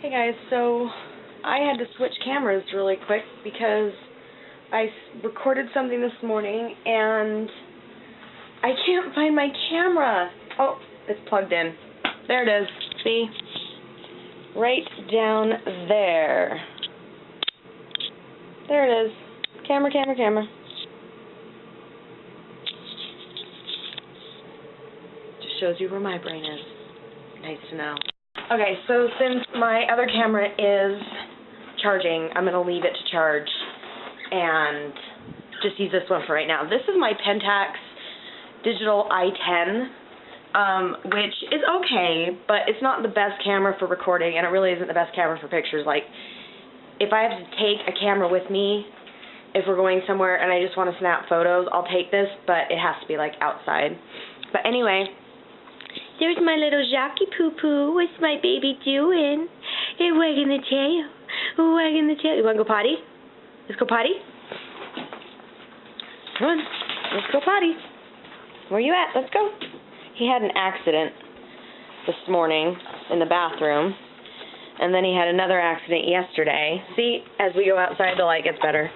Hey guys, so I had to switch cameras really quick because I recorded something this morning and I can't find my camera. Oh, it's plugged in. There it is. See? Right down there. There it is. Camera, camera, camera. Just shows you where my brain is. Nice to know. Okay, so since my other camera is charging, I'm going to leave it to charge and just use this one for right now. This is my Pentax digital i10, which is okay, but it's not the best camera for recording, and it really isn't the best camera for pictures. Like, if I have to take a camera with me, if we're going somewhere and I just want to snap photos, I'll take this, but it has to be, like, outside. But anyway, there's my little Jackie poo-poo. What's my baby doing? Hey, wagging the tail. Wagging the tail. You want to go potty? Let's go potty? Come on. Let's go potty. Where you at? Let's go. He had an accident this morning in the bathroom, and then he had another accident yesterday. See, as we go outside, the light gets better.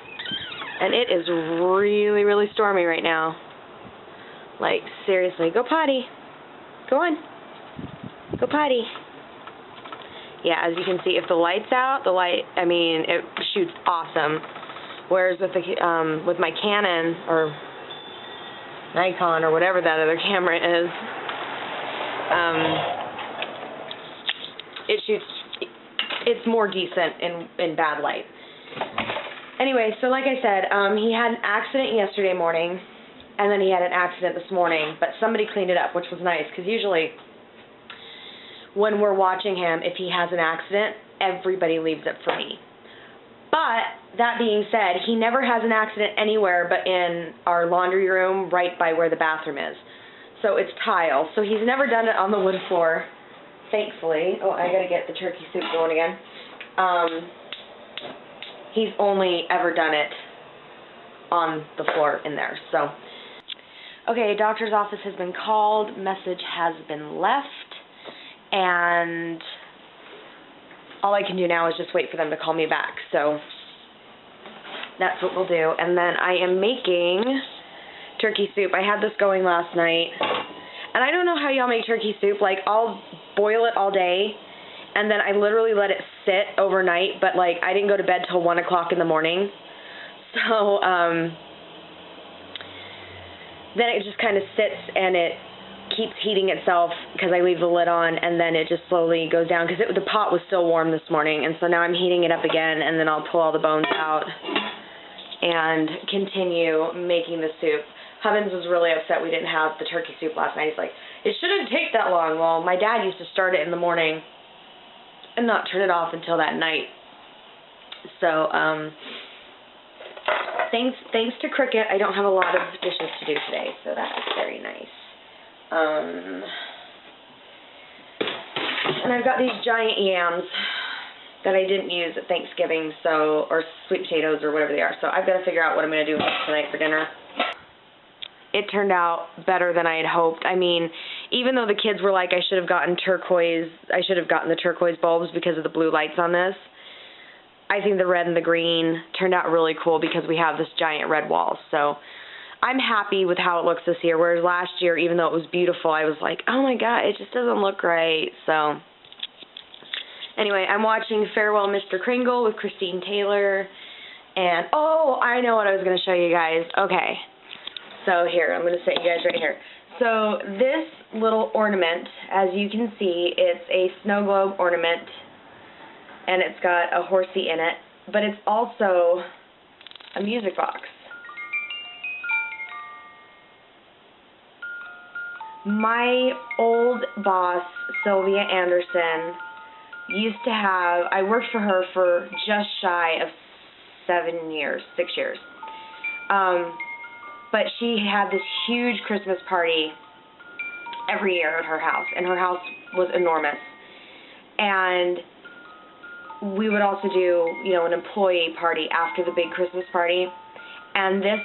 And it is really, really stormy right now. Like, seriously, go potty. Go on. Go potty. Yeah, as you can see, if the light's out, it shoots awesome. Whereas with my Canon or Nikon or whatever that other camera is, it's more decent in bad light. Anyway, so like I said, he had an accident yesterday morning, and then he had an accident this morning, but somebody cleaned it up, which was nice, because usually when we're watching him, if he has an accident, everybody leaves it for me. But, that being said, he never has an accident anywhere but in our laundry room right by where the bathroom is. So it's tile. So he's never done it on the wood floor, thankfully. Oh, I gotta get the turkey soup going again. He's only ever done it on the floor in there, so. Okay, doctor's office has been called, message has been left, and all I can do now is just wait for them to call me back, so that's what we'll do. And then I am making turkey soup. I had this going last night, and I don't know how y'all make turkey soup. Like, I'll boil it all day, and then I literally let it sit overnight, but, like, I didn't go to bed till 1 o'clock in the morning, so, then it just kind of sits and it keeps heating itself because I leave the lid on, and then it just slowly goes down because the pot was still warm this morning, and so now I'm heating it up again, and then I'll pull all the bones out and continue making the soup. Hubbins was really upset we didn't have the turkey soup last night. He's like, it shouldn't take that long. Well, my dad used to start it in the morning and not turn it off until that night. So, thanks to Cricket, I don't have a lot of dishes to do today, so that is very nice. And I've got these giant yams that I didn't use at Thanksgiving, or sweet potatoes or whatever they are, so I've got to figure out what I'm going to do tonight for dinner. It turned out better than I had hoped. I mean, even though the kids were like, I should have gotten the turquoise bulbs because of the blue lights on this, I think the red and the green turned out really cool because we have this giant red wall. So I'm happy with how it looks this year, whereas last year, even though it was beautiful, I was like, oh my god, it just doesn't look right. So anyway, I'm watching Farewell Mr. Kringle with Christine Taylor, and oh, I know what I was going to show you guys. Okay, so here, I'm going to set you guys right here. So this little ornament, as you can see, it's a snow globe ornament, and it's got a horsey in it, but it's also a music box. My old boss, Sylvia Anderson, used to have, I worked for her for just shy of 6 years. But she had this huge Christmas party every year at her house, and her house was enormous. And we would also do, an employee party after the big Christmas party, and this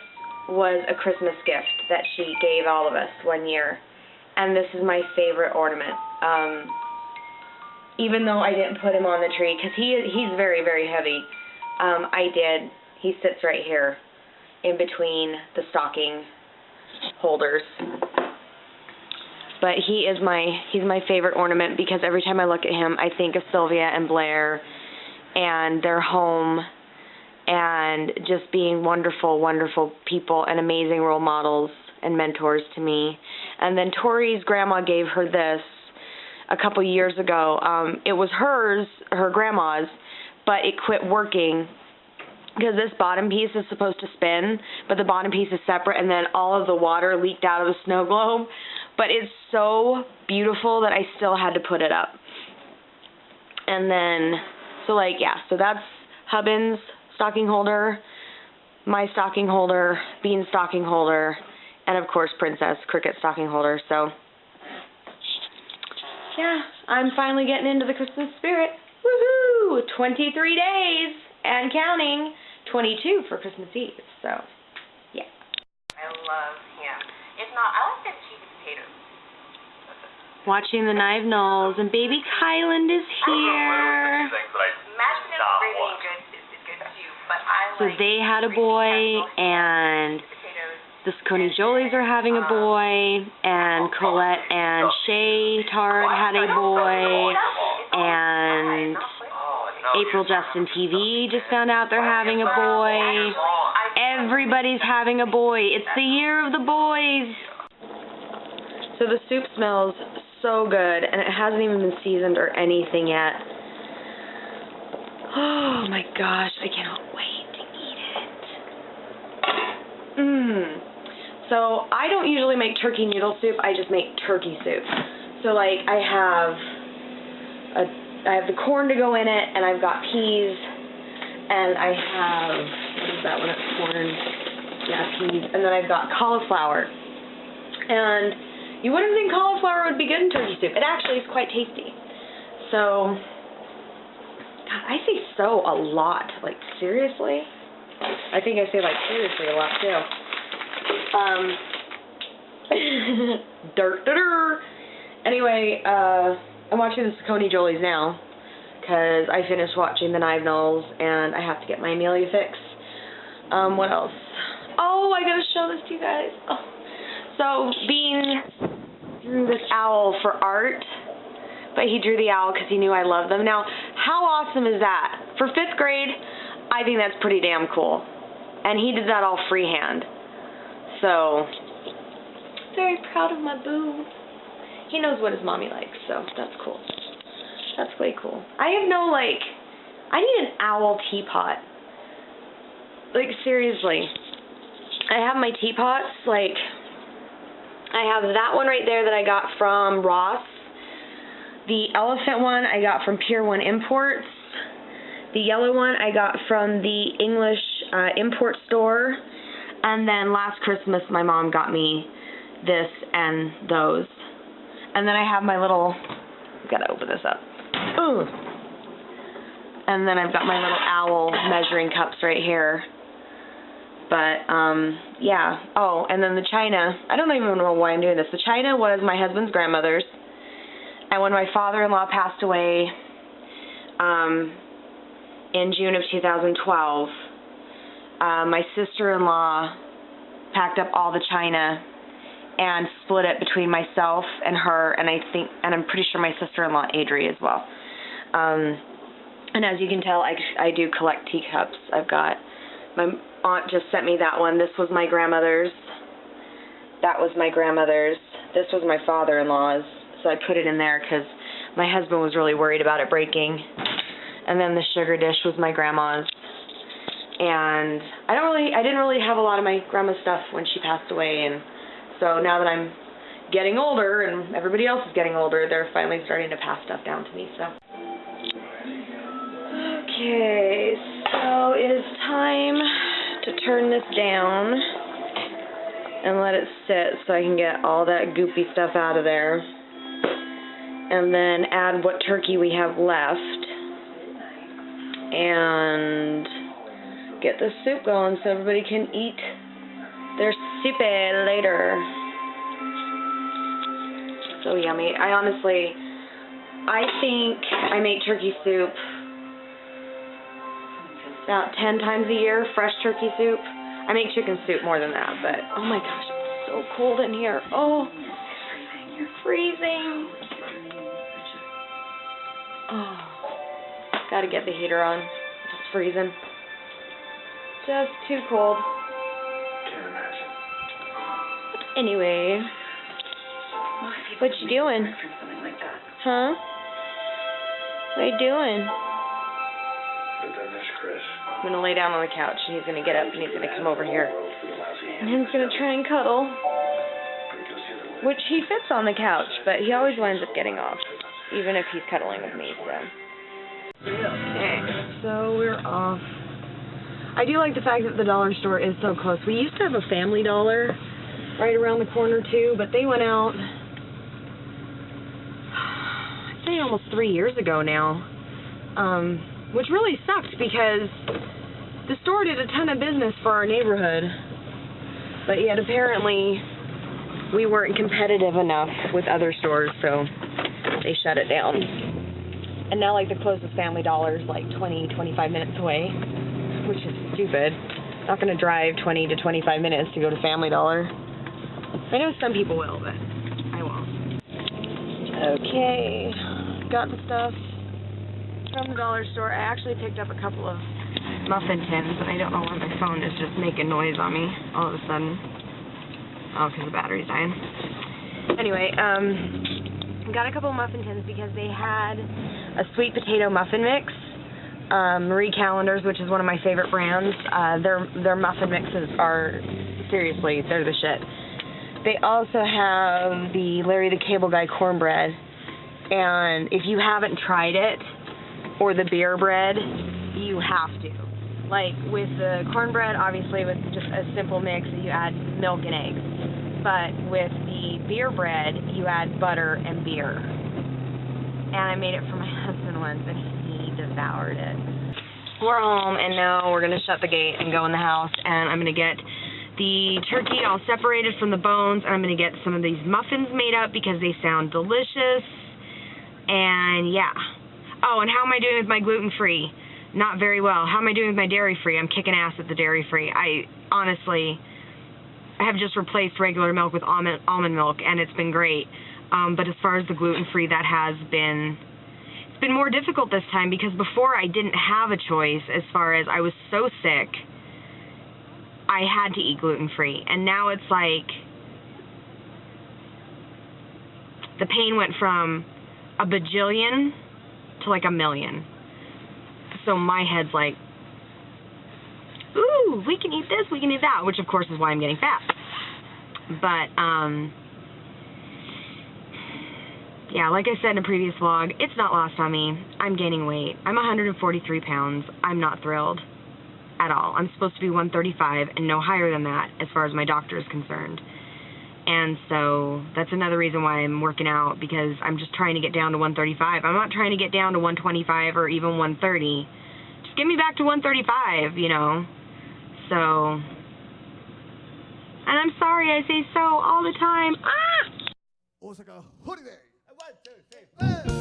was a Christmas gift that she gave all of us one year, and this is my favorite ornament. even though I didn't put him on the tree, because he's very, very heavy. I did. He sits right here in between the stocking holders. But he's my favorite ornament, because every time I look at him, I think of Sylvia and Blair and their home and just being wonderful, wonderful people and amazing role models and mentors to me. And then Tori's grandma gave her this a couple years ago. It was hers, her grandma's, but it quit working because this bottom piece is supposed to spin, but the bottom piece is separate, and then all of the water leaked out of the snow globe. But it's so beautiful that I still had to put it up. And then, so that's Hubbins stocking holder, my stocking holder, Bean's stocking holder, and of course Princess Cricket stocking holder. So yeah, I'm finally getting into the Christmas spirit. Woohoo! 23 days and counting. 22 for Christmas Eve. So yeah. I love him. If not, I like the cheesy potatoes. Watching the Knive Knolls, and baby Kyland is here. Mashed potatoes gravy is good too, but I So like they had a boy, and the Saccone Jolies are having a boy, and Colette and Shay Tard had a boy, and April Justin TV just found out they're having a boy. Everybody's having a boy. It's the year of the boys. So the soup smells so good, and it hasn't even been seasoned or anything yet. Oh my gosh, I cannot wait to eat it. So I don't usually make turkey noodle soup, I just make turkey soup. So like I have the corn to go in it, and I've got peas, and I have, what is that one? It's corn. Yeah, peas. And then I've got cauliflower. And you wouldn't think cauliflower would be good in turkey soup. It actually is quite tasty. So, God, I say so a lot. Like, seriously? I think I say, like, seriously a lot, too. Anyway, I'm watching the Saccone Jolies now, because I finished watching the Knive Knolls, and I have to get my Amelia fix. What else? Oh, I gotta show this to you guys. Oh. So, Bean drew this owl for art, but he drew the owl because he knew I loved them. Now, how awesome is that? For 5th grade, I think that's pretty damn cool. And he did that all freehand. So, very proud of my boo. He knows what his mommy likes, so that's cool. That's way cool. I have no, I need an owl teapot. Like, seriously. I have my teapots, I have that one right there that I got from Ross. The elephant one I got from Pier 1 Imports. The yellow one I got from the English import store. And then last Christmas my mom got me this and those. And then I have my little, I've got to open this up. Ooh. And then I've got my little owl measuring cups right here. But, yeah. Oh, and then the china. I don't even know why I'm doing this. The china was my husband's grandmother's. And when my father-in-law passed away in June of 2012, my sister-in-law packed up all the china and split it between myself and her, and I'm pretty sure my sister-in-law Adri as well. And as you can tell, I do collect teacups. I've got, my aunt just sent me that one. This was my grandmother's. That was my grandmother's. This was my father-in-law's. So I put it in there because my husband was really worried about it breaking. And then the sugar dish was my grandma's. And I didn't really have a lot of my grandma's stuff when she passed away, and so now that I'm getting older and everybody else is getting older, they're finally starting to pass stuff down to me, so. Okay, so it is time to turn this down and let it sit so I can get all that goopy stuff out of there. And then add what turkey we have left. And get the soup going so everybody can eat their soupy later. So yummy. I honestly, I think I make turkey soup about 10 times a year, fresh turkey soup. I make chicken soup more than that, but oh my gosh, it's so cold in here. Oh, freezing. Oh, gotta get the heater on. It's freezing. Just too cold. Can't imagine. Anyway, what you doing? Huh? What are you doing? But then there's Chris. I'm gonna lay down on the couch and he's gonna get up and he's gonna come over here. And he's gonna try and cuddle. Which he fits on the couch, but he always winds up getting off. Even if he's cuddling with me, so. Okay, so we're off. I do like the fact that the dollar store is so close. We used to have a Family Dollar right around the corner too, but they went out, I'd say almost 3 years ago now. Which really sucked because the store did a ton of business for our neighborhood, but yet apparently we weren't competitive enough with other stores, so they shut it down. And now, like, the closest Family Dollar is like 20, 25 minutes away, which is stupid. I'm not going to drive 20 to 25 minutes to go to Family Dollar. I know some people will, but I won't. Okay, got the stuff from the dollar store. I actually picked up a couple of muffin tins, and I don't know why my phone is just making noise on me all of a sudden. Oh, because the battery's dying. Anyway, got a couple of muffin tins because they had a sweet potato muffin mix. Marie Callender's, which is one of my favorite brands. Their muffin mixes are, seriously, they're the shit. They also have the Larry the Cable Guy cornbread, and if you haven't tried it, or the beer bread, you have to. Like, with the cornbread, obviously, with just a simple mix, you add milk and eggs. But with the beer bread, you add butter and beer. And I made it for my husband once, and he devoured it. We're home, and now we're going to shut the gate and go in the house, and I'm going to get the turkey all separated from the bones, and I'm going to get some of these muffins made up because they sound delicious. And, yeah. Oh, and how am I doing with my gluten-free? Not very well. How am I doing with my dairy-free? I'm kicking ass at the dairy-free. I have just replaced regular milk with almond milk, and it's been great. But as far as the gluten-free, it's been more difficult this time because before I didn't have a choice as far as I was so sick, I had to eat gluten-free. And now it's like the pain went from a bajillion to like a million. So my head's like, ooh, we can eat this, we can eat that, which of course is why I'm getting fat. But, yeah, like I said in a previous vlog, it's not lost on me. I'm gaining weight. I'm 143 pounds. I'm not thrilled at all. I'm supposed to be 135 and no higher than that as far as my doctor is concerned. And so that's another reason why I'm working out, because I'm just trying to get down to 135. I'm not trying to get down to 125 or even 130. Just get me back to 135, you know. So, and I'm sorry I say so all the time. Ah! Osaka holiday. 1, 2, 3, 4.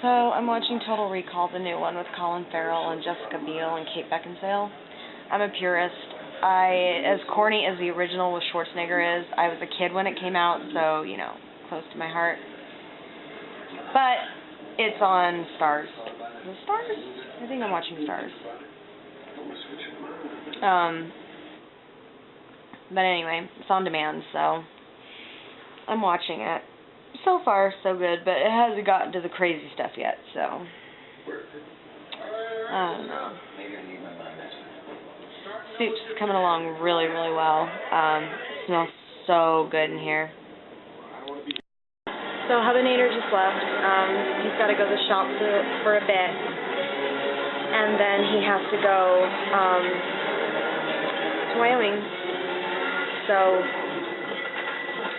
So I'm watching Total Recall, the new one with Colin Farrell and Jessica Biel and Kate Beckinsale. I'm a purist. As corny as the original with Schwarzenegger is, I was a kid when it came out, so, you know, close to my heart. But it's on Stars. Is it Stars? I think I'm watching Stars. But anyway, it's on demand, so I'm watching it. So far, so good, but it hasn't gotten to the crazy stuff yet, so I don't know. Soup's coming along really, really well. Smells so good in here. So Hubinator just left. He's got to go to the shop for a bit. And then he has to go to Wyoming. So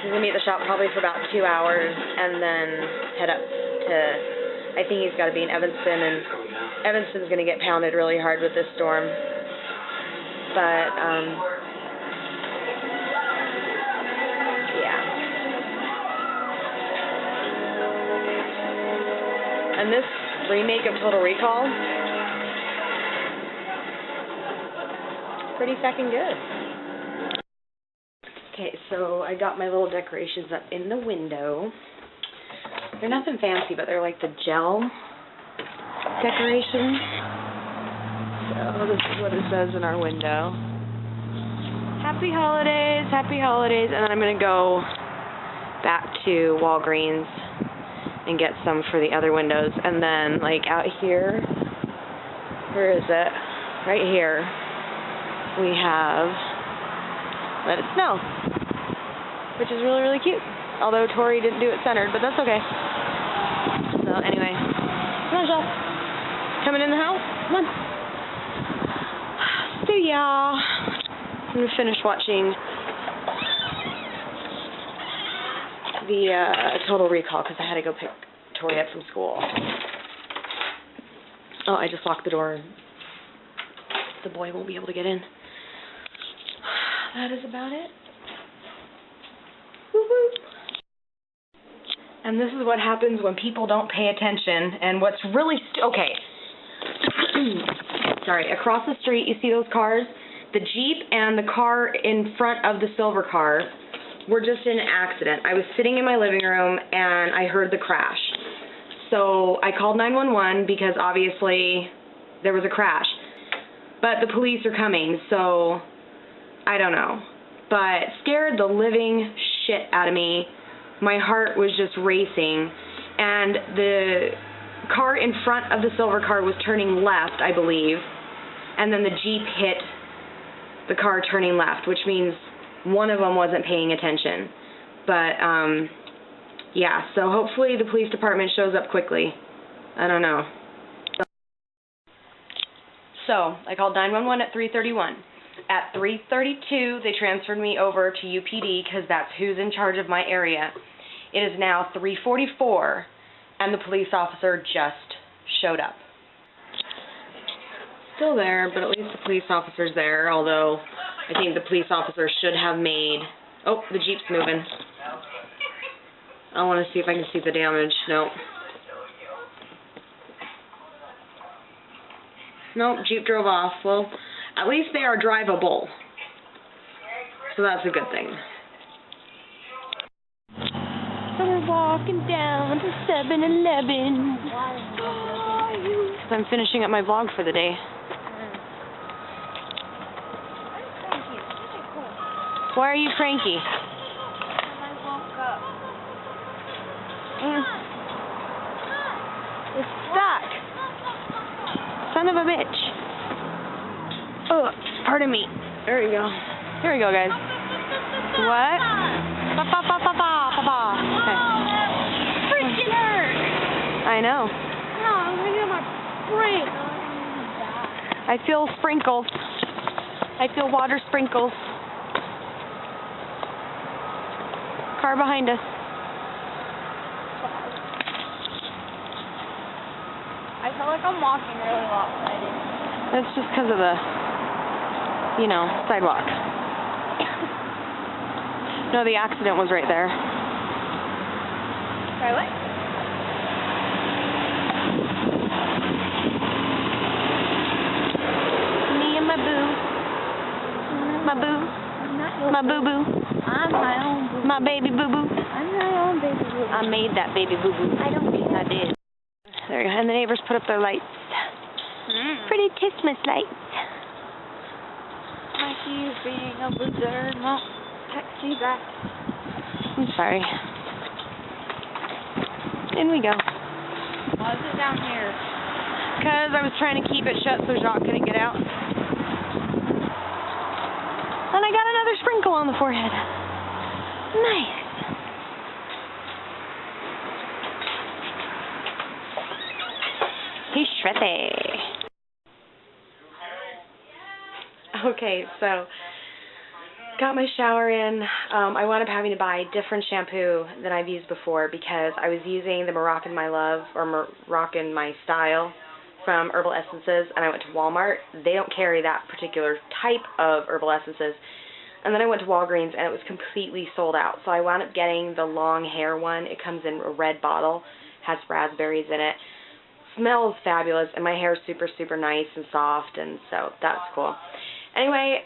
he's going to be at the shop probably for about 2 hours and then head up to, I think he's got to be in Evanston, and Evanston's going to get pounded really hard with this storm. But, yeah. And this remake of Total Recall, pretty fucking good. Okay, so I got my little decorations up in the window. They're nothing fancy, but they're like the gel decorations. So this is what it says in our window. Happy holidays, happy holidays. And then I'm going to go back to Walgreens and get some for the other windows. And then, like, out here, where is it? Right here, we have Let It Snow, which is really, really cute. Although Tori didn't do it centered, but that's okay. So anyway, come on, Joel. Coming in the house? Come on. So yeah, I'm going to finish watching the Total Recall because I had to go pick Tori up from school. Oh, I just locked the door. The boy won't be able to get in. That is about it. Woo-hoo. And this is what happens when people don't pay attention. And what's really okay. Sorry, across the street, you see those cars? The Jeep and the car in front of the silver car were just in an accident. I was sitting in my living room and I heard the crash. So I called 911 because obviously there was a crash. But the police are coming, so I don't know. But scared the living shit out of me. My heart was just racing. And the car in front of the silver car was turning left, I believe. And then the Jeep hit the car turning left, which means one of them wasn't paying attention. But, yeah, so hopefully the police department shows up quickly. I don't know. So, I called 911 at 3:31. At 3:32, they transferred me over to UPD because that's who's in charge of my area. It is now 3:44, and the police officer just showed up. Still there, but at least the police officer's there, although I think the police officer should have made... Oh, the Jeep's moving. I want to see if I can see the damage. Nope. Nope, Jeep drove off. Well, at least they are drivable. So that's a good thing. So we're walking down to 7-Eleven. Because I'm finishing up my vlog for the day. Why are you cranky? I woke up. It's stuck. Son of a bitch. Oh, pardon me. There we go. Here we go, guys. What? Okay. Freaking hurt. I know. No, I'm gonna get my brain. I feel sprinkles. I feel water sprinkles. Car behind us. I feel like I'm walking really lopsided. That's just because of the, you know, sidewalk. No, the accident was right there. Sorry, what? Me and my boo. My boo. My boo-boo. I'm my own boo. My baby boo-boo. I'm my own baby boo. I made that baby boo-boo. I don't think I did. There you go. And the neighbors put up their lights. Pretty Christmas lights. Mikey is being a loser. Won't text you back. I'm sorry. In we go. Why is it down here? Because I was trying to keep it shut so Jacques couldn't get out. And I got another sprinkle on the forehead. Nice. He's shreddy. Okay, so got my shower in. I wound up having to buy different shampoo than I've used before because I was using the Moroccan My Love or Moroccan My Style from Herbal Essences, and I went to Walmart. They don't carry that particular type of Herbal Essences. And then I went to Walgreens, and it was completely sold out. So I wound up getting the long hair one. It comes in a red bottle, has raspberries in it. Smells fabulous, and my hair is super, super nice and soft, and so that's cool. Anyway,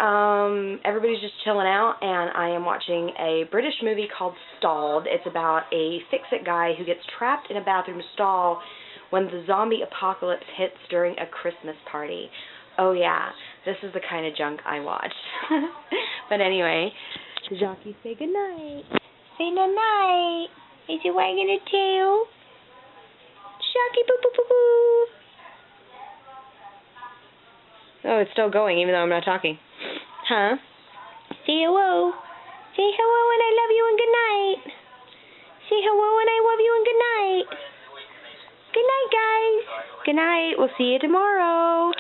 everybody's just chilling out, and I am watching a British movie called Stalled. It's about a fix-it guy who gets trapped in a bathroom stall when the zombie apocalypse hits during a Christmas party. Oh yeah, this is the kind of junk I watch. But anyway, Jackie, say goodnight. Say night-night. Is he wagging a tail? Jackie, boo-boo-boo-boo. Oh, it's still going even though I'm not talking. Huh? Say hello. Say hello and I love you and good night. Say hello and I love you and good night. Good night, guys. Good night. We'll see you tomorrow.